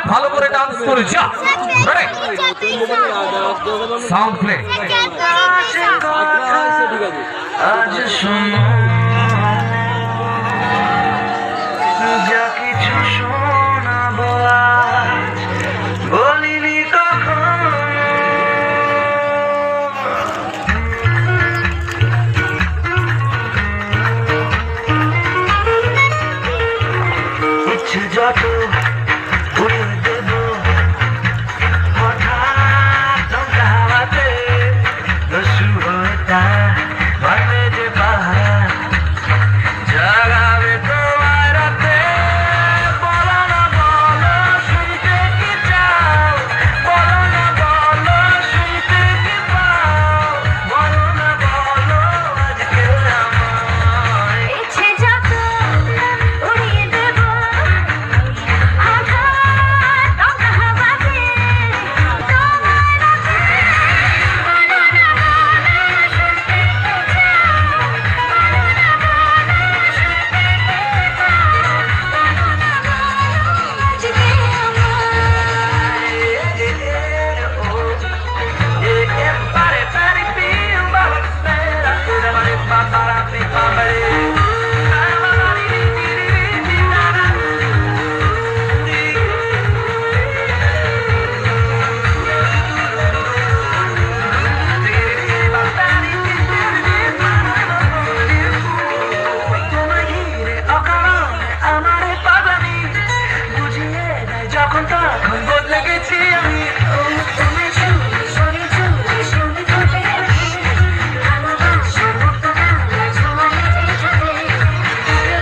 ভালো করে ডান্স করে যা সাউন্ড প্লে আজ শোনো যা কিছু শোনাবো বলিনি কখনো ইচ্ছে যত উড়িয়ে দেব হঠাৎ হাওয়াতে দস্যু হয়ে তা ভাঙলে যে পাহাড় জাগাবে তোমার রাতে বলো না বলো শুনতে কি চাও বলো না বলো শুনতে কি পাও বলো না বলো আজকে আমায় ইচ্ছে যত উড়িয়ে দেব যখন তখন বদলে গেছি আমি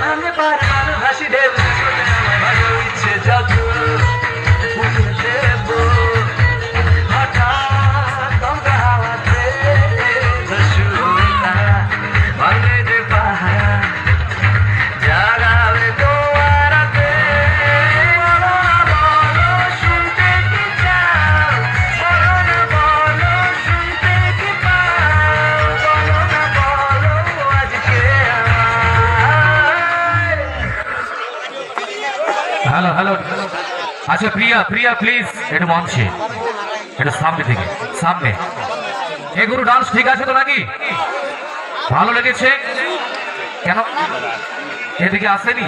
আমি পারবার হাসি দেব ভালো ইচ্ছে যত দেব হঠাৎ গঙ্গা হাওয়াতে শুনতা ভাঙলে যে পাহাড় জাগাবে তোমার রাতে বলো না বলো শুনতে কি চাও বলো না বলো শুনতে কি পাও বলো না বলো আজকে হ্যালো হ্যালো আচ্ছা প্রিয়া প্রিয়া প্লিজ একটু মঞ্চে একটু সামনে থেকে সামনে এই গুরু ডান্স ঠিক আছে তো নাকি ভালো লেগেছে কেন এদিকে আসেনি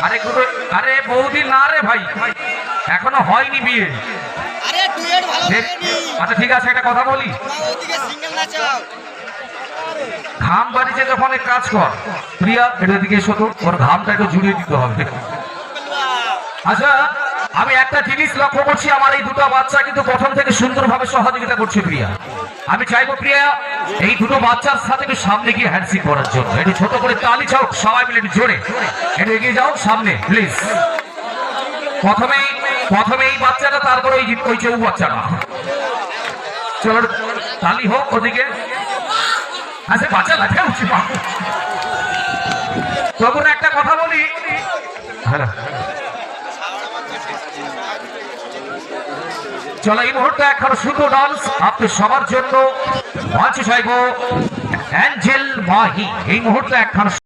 আরে গুরু আরে বহুদিন না রে ভাই এখনো হয়নি বিয়ে আচ্ছা ঠিক আছে একটা কথা বলি ঘাম বাড়িছে যখন এক কাজ কর প্রিয়া এটা দিকে এসো তো ওর ঘামটা একটু জুড়িয়ে দিতে হবে আচ্ছা আমি একটা জিনিস লক্ষ্য করছি আমার এই দুটো বাচ্চা কিন্তু প্রথম থেকে সুন্দরভাবে সহযোগিতা করছে প্রিয়া আমি চাইবো প্রিয়া এই দুটো বাচ্চার সাথে একটু সামনে গিয়ে হ্যান্ডশিক করার জন্য একটু ছোট করে তালি চাও সবাই মিলে একটু জোরে একটু এগিয়ে যাও সামনে প্লিজ প্রথমে এই বাচ্চাটা তারপরে ওই চৌ বাচ্চাটা চলো তালি হোক ওদিকে আচ্ছা বাচ্চা লাগে উঠছি তখন একটা কথা বলি হ্যাঁ চলো এই মুহূর্তে এখন শুধু ডান্স আপনি সবার জন্য মঞ্চে চাইবো অ্যাঞ্জেল মাহি এই মুহূর্তে এখন